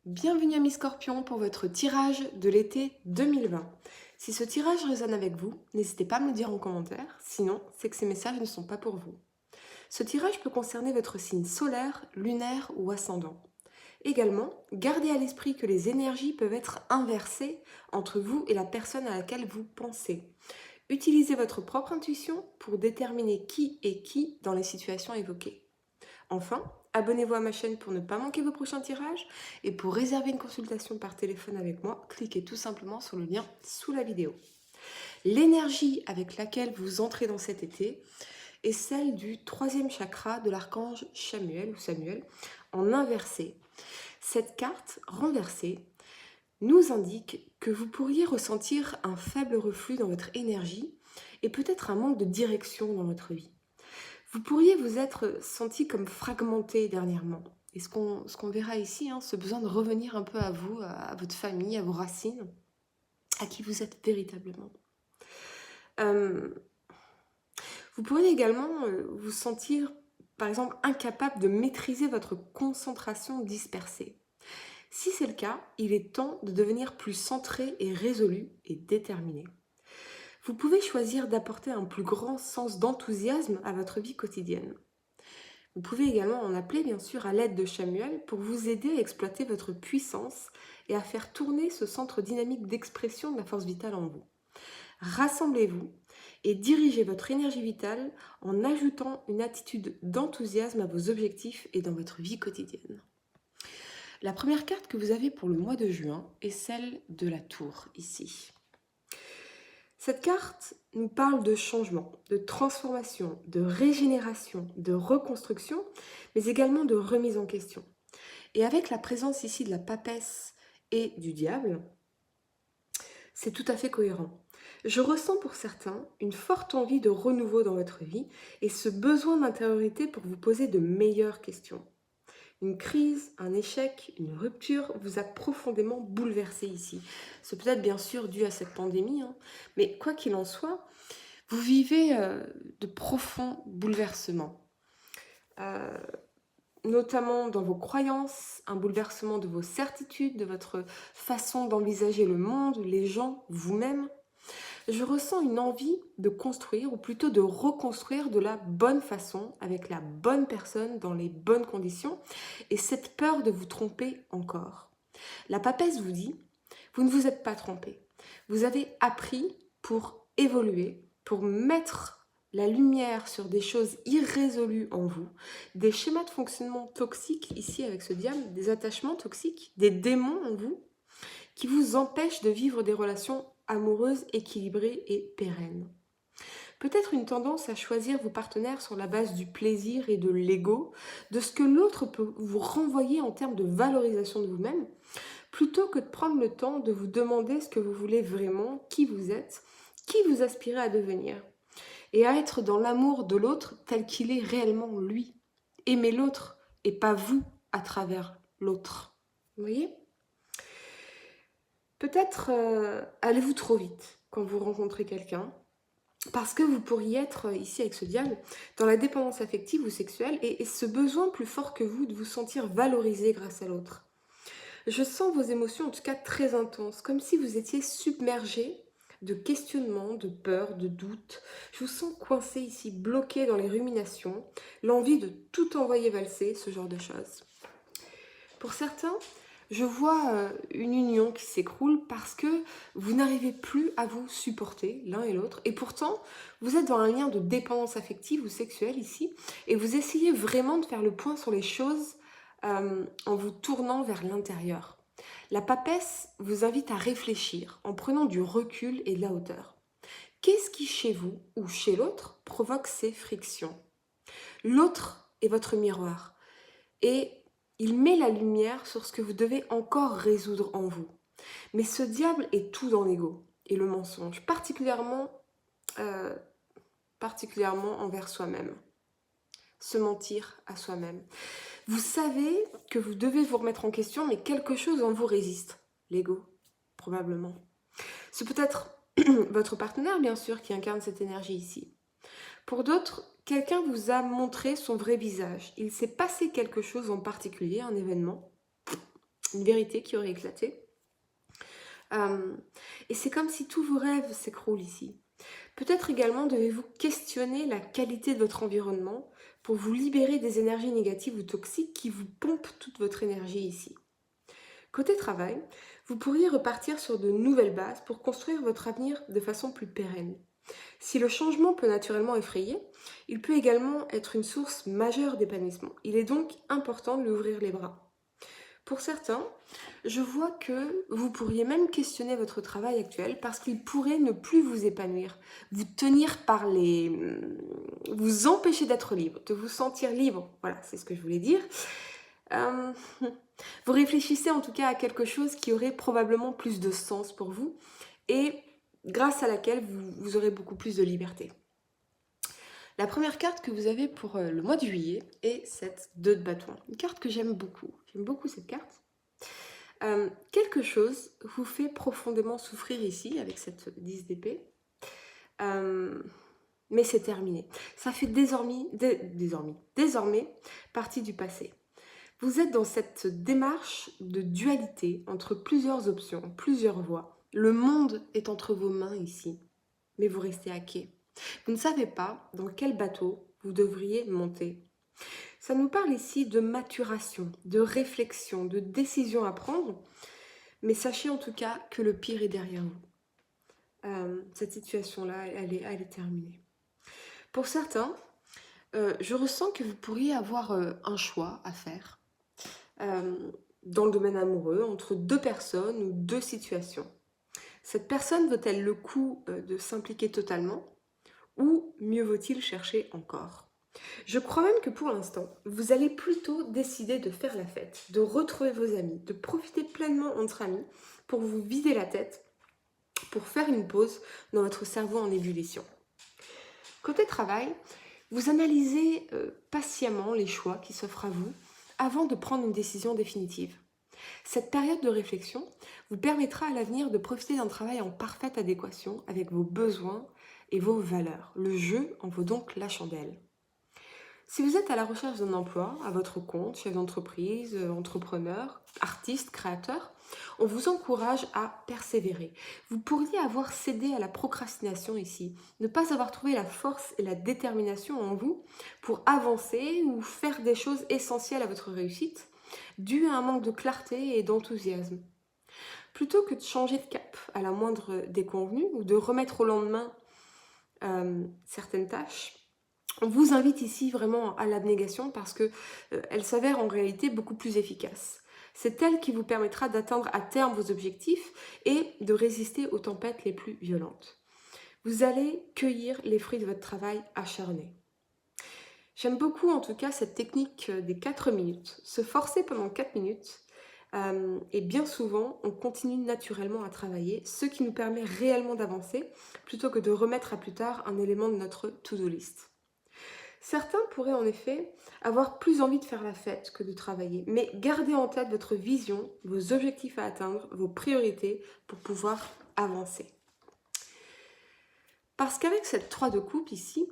Bienvenue à Miss Scorpion pour votre tirage de l'été 2020. Si ce tirage résonne avec vous, n'hésitez pas à me le dire en commentaire, sinon c'est que ces messages ne sont pas pour vous. Ce tirage peut concerner votre signe solaire, lunaire ou ascendant. Également, gardez à l'esprit que les énergies peuvent être inversées entre vous et la personne à laquelle vous pensez. Utilisez votre propre intuition pour déterminer qui est qui dans les situations évoquées. Enfin, abonnez-vous à ma chaîne pour ne pas manquer vos prochains tirages et pour réserver une consultation par téléphone avec moi, cliquez tout simplement sur le lien sous la vidéo. L'énergie avec laquelle vous entrez dans cet été est celle du troisième chakra de l'archange Samuel en inversé. Cette carte renversée nous indique que vous pourriez ressentir un faible reflux dans votre énergie et peut-être un manque de direction dans votre vie. Vous pourriez vous être senti comme fragmenté dernièrement. Et ce qu'on verra ici, ce besoin de revenir un peu à vous, à votre famille, à vos racines, à qui vous êtes véritablement. Vous pourriez également vous sentir, par exemple, incapable de maîtriser votre concentration dispersée. Si c'est le cas, il est temps de devenir plus centré et résolu et déterminé. Vous pouvez choisir d'apporter un plus grand sens d'enthousiasme à votre vie quotidienne. Vous pouvez également en appeler bien sûr à l'aide de Samuel pour vous aider à exploiter votre puissance et à faire tourner ce centre dynamique d'expression de la force vitale en vous. Rassemblez-vous et dirigez votre énergie vitale en ajoutant une attitude d'enthousiasme à vos objectifs et dans votre vie quotidienne. La première carte que vous avez pour le mois de juin est celle de la tour ici. Cette carte nous parle de changement, de transformation, de régénération, de reconstruction, mais également de remise en question. Et avec la présence ici de la papesse et du diable, c'est tout à fait cohérent. Je ressens pour certains une forte envie de renouveau dans votre vie et ce besoin d'intériorité pour vous poser de meilleures questions. Une crise, un échec, une rupture vous a profondément bouleversé ici. C'est peut-être bien sûr dû à cette pandémie, mais quoi qu'il en soit, vous vivez de profonds bouleversements. Notamment dans vos croyances, un bouleversement de vos certitudes, de votre façon d'envisager le monde, les gens, vous-même. Je ressens une envie de construire, ou plutôt de reconstruire de la bonne façon, avec la bonne personne, dans les bonnes conditions, et cette peur de vous tromper encore. La papesse vous dit, vous ne vous êtes pas trompé. Vous avez appris pour évoluer, pour mettre la lumière sur des choses irrésolues en vous, des schémas de fonctionnement toxiques, ici avec ce diable, des attachements toxiques, des démons en vous, qui vous empêchent de vivre des relations amoureuses, équilibrées et pérennes. Peut-être une tendance à choisir vos partenaires sur la base du plaisir et de l'ego, de ce que l'autre peut vous renvoyer en termes de valorisation de vous-même, plutôt que de prendre le temps de vous demander ce que vous voulez vraiment, qui vous êtes, qui vous aspirez à devenir, et à être dans l'amour de l'autre tel qu'il est réellement lui. Aimer l'autre et pas vous à travers l'autre. Vous voyez ? Peut-être allez-vous trop vite quand vous rencontrez quelqu'un, parce que vous pourriez être, ici avec ce diable, dans la dépendance affective ou sexuelle et ce besoin plus fort que vous de vous sentir valorisé grâce à l'autre. Je sens vos émotions en tout cas très intenses, comme si vous étiez submergé de questionnements, de peurs, de doutes. Je vous sens coincé ici, bloqué dans les ruminations, l'envie de tout envoyer valser, ce genre de choses. Pour certains, je vois une union qui s'écroule parce que vous n'arrivez plus à vous supporter l'un et l'autre. Et pourtant, vous êtes dans un lien de dépendance affective ou sexuelle ici. Et vous essayez vraiment de faire le point sur les choses en vous tournant vers l'intérieur. La papesse vous invite à réfléchir en prenant du recul et de la hauteur. Qu'est-ce qui chez vous ou chez l'autre provoque ces frictions? L'autre est votre miroir et il met la lumière sur ce que vous devez encore résoudre en vous. Mais ce diable est tout dans l'ego et le mensonge, particulièrement envers soi-même. Se mentir à soi-même. Vous savez que vous devez vous remettre en question, mais quelque chose en vous résiste. L'ego, probablement. C'est peut-être votre partenaire, bien sûr, qui incarne cette énergie ici. Pour d'autres, quelqu'un vous a montré son vrai visage. Il s'est passé quelque chose en particulier, un événement, une vérité qui aurait éclaté. Euh, et c'est comme si tous vos rêves s'écroulent ici. Peut-être également devez-vous questionner la qualité de votre environnement pour vous libérer des énergies négatives ou toxiques qui vous pompent toute votre énergie ici. Côté travail, vous pourriez repartir sur de nouvelles bases pour construire votre avenir de façon plus pérenne. Si le changement peut naturellement effrayer, il peut également être une source majeure d'épanouissement. Il est donc important de lui ouvrir les bras. Pour certains, je vois que vous pourriez même questionner votre travail actuel parce qu'il pourrait ne plus vous épanouir, vous tenir par les... vous empêcher d'être libre, de vous sentir libre. Voilà, c'est ce que je voulais dire. Euh, Vous réfléchissez en tout cas à quelque chose qui aurait probablement plus de sens pour vous et grâce à laquelle vous aurez beaucoup plus de liberté. La première carte que vous avez pour le mois de juillet est cette 2 de bâton. Une carte que j'aime beaucoup. J'aime beaucoup cette carte. Quelque chose vous fait profondément souffrir ici avec cette 10 d'épée. Mais c'est terminé. Ça fait désormais partie du passé. Vous êtes dans cette démarche de dualité entre plusieurs options, plusieurs voies. Le monde est entre vos mains ici, mais vous restez à quai. Vous ne savez pas dans quel bateau vous devriez monter. Ça nous parle ici de maturation, de réflexion, de décision à prendre, mais sachez en tout cas que le pire est derrière vous. Cette situation-là, elle est terminée. Pour certains, je ressens que vous pourriez avoir un choix à faire dans le domaine amoureux, entre deux personnes ou deux situations. Cette personne vaut-elle le coup de s'impliquer totalement ou mieux vaut-il chercher encore? Je crois même que pour l'instant, vous allez plutôt décider de faire la fête, de retrouver vos amis, de profiter pleinement entre amis pour vous vider la tête, pour faire une pause dans votre cerveau en ébullition. Côté travail, vous analysez patiemment les choix qui s'offrent à vous avant de prendre une décision définitive. Cette période de réflexion vous permettra à l'avenir de profiter d'un travail en parfaite adéquation avec vos besoins et vos valeurs. Le jeu en vaut donc la chandelle. Si vous êtes à la recherche d'un emploi, à votre compte, chef d'entreprise, entrepreneur, artiste, créateur, on vous encourage à persévérer. Vous pourriez avoir cédé à la procrastination ici, ne pas avoir trouvé la force et la détermination en vous pour avancer ou faire des choses essentielles à votre réussite, dû à un manque de clarté et d'enthousiasme. Plutôt que de changer de cap à la moindre déconvenue ou de remettre au lendemain certaines tâches, on vous invite ici vraiment à l'abnégation parce qu'elle s'avère en réalité beaucoup plus efficace. C'est elle qui vous permettra d'atteindre à terme vos objectifs et de résister aux tempêtes les plus violentes. Vous allez cueillir les fruits de votre travail acharné. J'aime beaucoup en tout cas cette technique des 4 minutes. Se forcer pendant 4 minutes et bien souvent on continue naturellement à travailler, ce qui nous permet réellement d'avancer plutôt que de remettre à plus tard un élément de notre to-do list. Certains pourraient en effet avoir plus envie de faire la fête que de travailler, mais gardez en tête votre vision, vos objectifs à atteindre, vos priorités pour pouvoir avancer. Parce qu'avec cette 3 de coupe ici,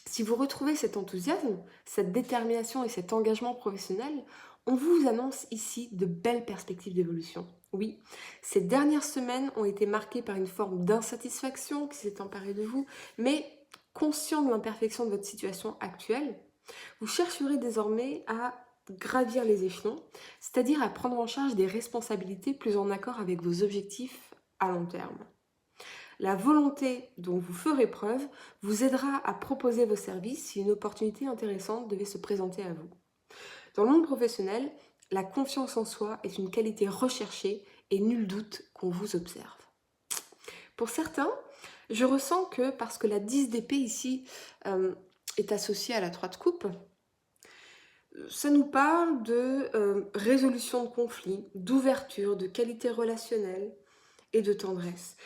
si vous retrouvez cet enthousiasme, cette détermination et cet engagement professionnel, on vous annonce ici de belles perspectives d'évolution. Oui, ces dernières semaines ont été marquées par une forme d'insatisfaction qui s'est emparée de vous, mais conscient de l'imperfection de votre situation actuelle, vous chercherez désormais à gravir les échelons, c'est-à-dire à prendre en charge des responsabilités plus en accord avec vos objectifs à long terme. La volonté dont vous ferez preuve vous aidera à proposer vos services si une opportunité intéressante devait se présenter à vous. Dans le monde professionnel, la confiance en soi est une qualité recherchée et nul doute qu'on vous observe. Pour certains, je ressens que parce que la 10 d'épée ici est associée à la 3 de coupe, ça nous parle de résolution de conflits, d'ouverture, de qualité relationnelle et de tendresse.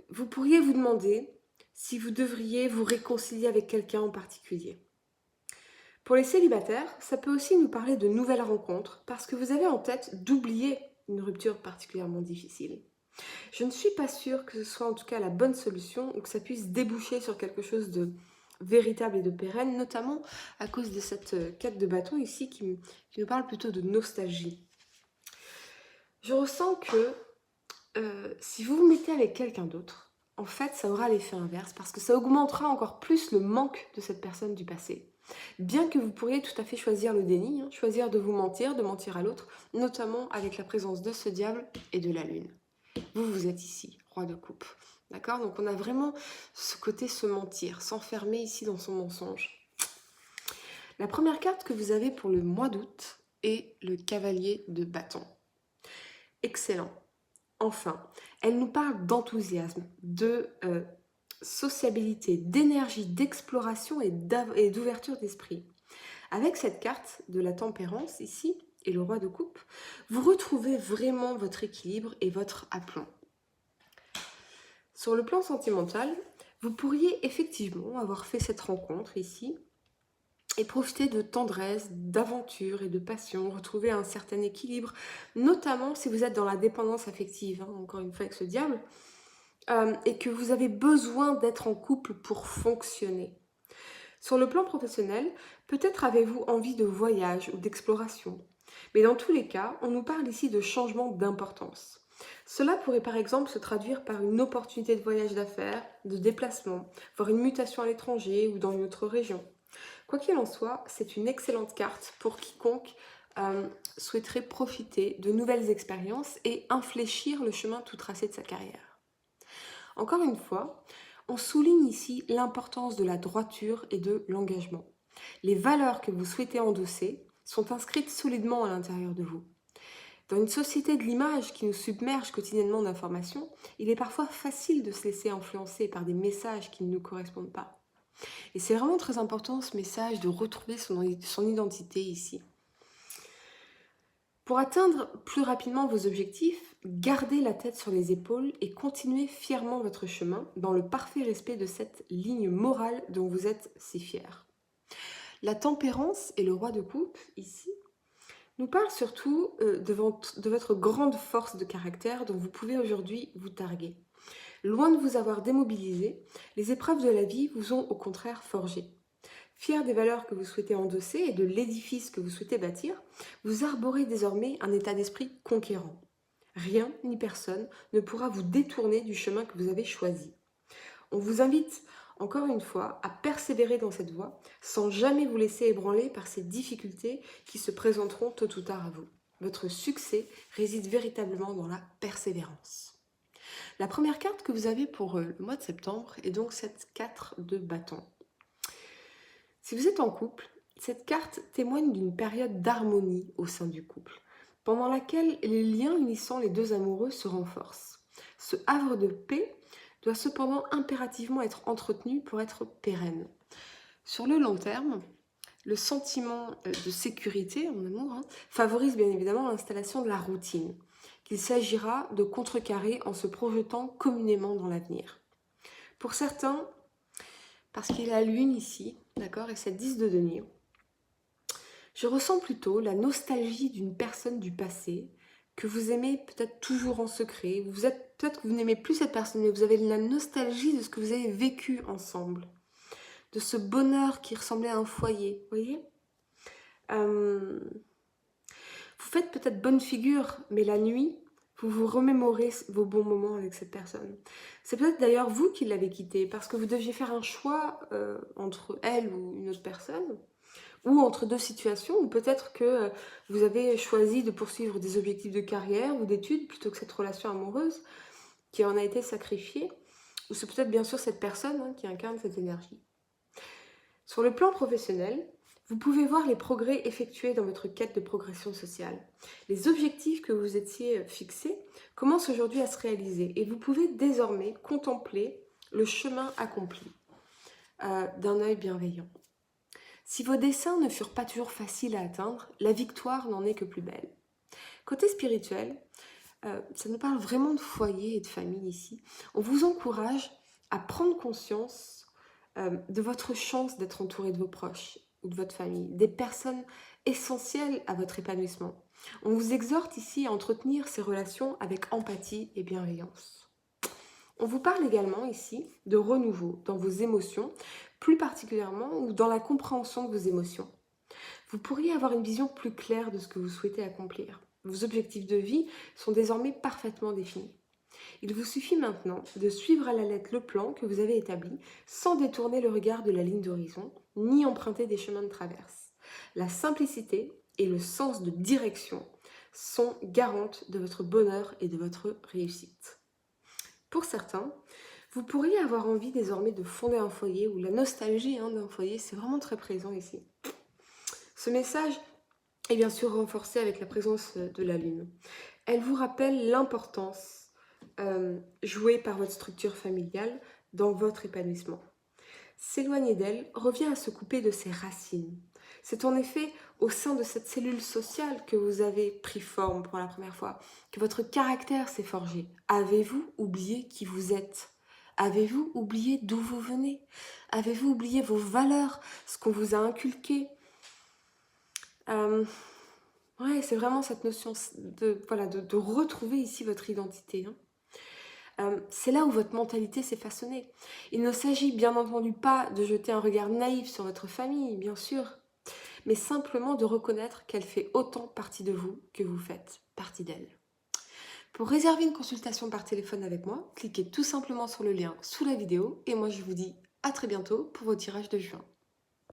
Vous pourriez vous demander si vous devriez vous réconcilier avec quelqu'un en particulier. Pour les célibataires, ça peut aussi nous parler de nouvelles rencontres parce que vous avez en tête d'oublier une rupture particulièrement difficile. Je ne suis pas sûre que ce soit en tout cas la bonne solution ou que ça puisse déboucher sur quelque chose de véritable et de pérenne, notamment à cause de cette quête de bâton ici qui nous parle plutôt de nostalgie. Je ressens que si vous vous mettez avec quelqu'un d'autre, en fait, ça aura l'effet inverse parce que ça augmentera encore plus le manque de cette personne du passé. Bien que vous pourriez tout à fait choisir le déni, hein, choisir de vous mentir, de mentir à l'autre, notamment avec la présence de ce diable et de la lune. Vous êtes ici, roi de coupe. D'accord? Donc on a vraiment ce côté se mentir, s'enfermer ici dans son mensonge. La première carte que vous avez pour le mois d'août est le cavalier de bâton. Excellent. Enfin, elle nous parle d'enthousiasme, de sociabilité, d'énergie, d'exploration et d'ouverture d'esprit. Avec cette carte de la tempérance ici, et le roi de coupe, vous retrouvez vraiment votre équilibre et votre aplomb. Sur le plan sentimental, vous pourriez effectivement avoir fait cette rencontre ici et profiter de tendresse, d'aventure et de passion, retrouver un certain équilibre, notamment si vous êtes dans la dépendance affective, hein, encore une fois avec ce diable, et que vous avez besoin d'être en couple pour fonctionner. Sur le plan professionnel, peut-être avez-vous envie de voyage ou d'exploration. Mais dans tous les cas, on nous parle ici de changement d'importance. Cela pourrait par exemple se traduire par une opportunité de voyage d'affaires, de déplacement, voire une mutation à l'étranger ou dans une autre région. Quoi qu'il en soit, c'est une excellente carte pour quiconque souhaiterait profiter de nouvelles expériences et infléchir le chemin tout tracé de sa carrière. Encore une fois, on souligne ici l'importance de la droiture et de l'engagement. Les valeurs que vous souhaitez endosser sont inscrites solidement à l'intérieur de vous. Dans une société de l'image qui nous submerge quotidiennement d'informations, il est parfois facile de se laisser influencer par des messages qui ne nous correspondent pas. Et c'est vraiment très important ce message de retrouver son identité ici. Pour atteindre plus rapidement vos objectifs, gardez la tête sur les épaules et continuez fièrement votre chemin dans le parfait respect de cette ligne morale dont vous êtes si fiers. La tempérance et le roi de coupe, ici, nous parlent surtout de votre grande force de caractère dont vous pouvez aujourd'hui vous targuer. Loin de vous avoir démobilisé, les épreuves de la vie vous ont au contraire forgé. Fier des valeurs que vous souhaitez endosser et de l'édifice que vous souhaitez bâtir, vous arborez désormais un état d'esprit conquérant. Rien ni personne ne pourra vous détourner du chemin que vous avez choisi. On vous invite encore une fois à persévérer dans cette voie sans jamais vous laisser ébranler par ces difficultés qui se présenteront tôt ou tard à vous. Votre succès réside véritablement dans la persévérance. La première carte que vous avez pour le mois de septembre est donc cette 4 de bâton. Si vous êtes en couple, cette carte témoigne d'une période d'harmonie au sein du couple, pendant laquelle les liens unissant les deux amoureux se renforcent. Ce havre de paix doit cependant impérativement être entretenu pour être pérenne. Sur le long terme, le sentiment de sécurité en amour favorise bien évidemment l'installation de la routine, qu'il s'agira de contrecarrer en se projetant communément dans l'avenir. Pour certains, parce qu'il y a la lune ici, d'accord, et cette 10 de denier, je ressens plutôt la nostalgie d'une personne du passé que vous aimez peut-être toujours en secret. Peut-être que vous n'aimez plus cette personne, mais vous avez la nostalgie de ce que vous avez vécu ensemble, de ce bonheur qui ressemblait à un foyer, vous voyez. Vous faites peut-être bonne figure, mais la nuit, vous vous remémorez vos bons moments avec cette personne. C'est peut-être d'ailleurs vous qui l'avez quittée, parce que vous deviez faire un choix entre elle ou une autre personne, ou entre deux situations, ou peut-être que vous avez choisi de poursuivre des objectifs de carrière ou d'études plutôt que cette relation amoureuse qui en a été sacrifiée, ou c'est peut-être bien sûr cette personne qui incarne cette énergie. Sur le plan professionnel, vous pouvez voir les progrès effectués dans votre quête de progression sociale. Les objectifs que vous étiez fixés commencent aujourd'hui à se réaliser et vous pouvez désormais contempler le chemin accompli d'un œil bienveillant. Si vos desseins ne furent pas toujours faciles à atteindre, la victoire n'en est que plus belle. Côté spirituel, ça nous parle vraiment de foyer et de famille ici. On vous encourage à prendre conscience de votre chance d'être entouré de vos proches ou de votre famille, des personnes essentielles à votre épanouissement. On vous exhorte ici à entretenir ces relations avec empathie et bienveillance. On vous parle également ici de renouveau dans vos émotions, plus particulièrement ou dans la compréhension de vos émotions. Vous pourriez avoir une vision plus claire de ce que vous souhaitez accomplir. Vos objectifs de vie sont désormais parfaitement définis. Il vous suffit maintenant de suivre à la lettre le plan que vous avez établi sans détourner le regard de la ligne d'horizon ni emprunter des chemins de traverse. La simplicité et le sens de direction sont garantes de votre bonheur et de votre réussite. Pour certains, vous pourriez avoir envie désormais de fonder un foyer ou la nostalgie d'un foyer, c'est vraiment très présent ici. Ce message est bien sûr renforcé avec la présence de la Lune. Elle vous rappelle l'importance jouée par votre structure familiale dans votre épanouissement. S'éloigner d'elle revient à se couper de ses racines. C'est en effet au sein de cette cellule sociale que vous avez pris forme pour la première fois, que votre caractère s'est forgé. Avez-vous oublié qui vous êtes ? Avez-vous oublié d'où vous venez ? Avez-vous oublié vos valeurs, ce qu'on vous a inculqué ? Ouais, c'est vraiment cette notion de retrouver ici votre identité. C'est là où votre mentalité s'est façonnée. Il ne s'agit bien entendu pas de jeter un regard naïf sur votre famille, bien sûr, mais simplement de reconnaître qu'elle fait autant partie de vous que vous faites partie d'elle. Pour réserver une consultation par téléphone avec moi, cliquez tout simplement sur le lien sous la vidéo et moi je vous dis à très bientôt pour vos tirages de juin.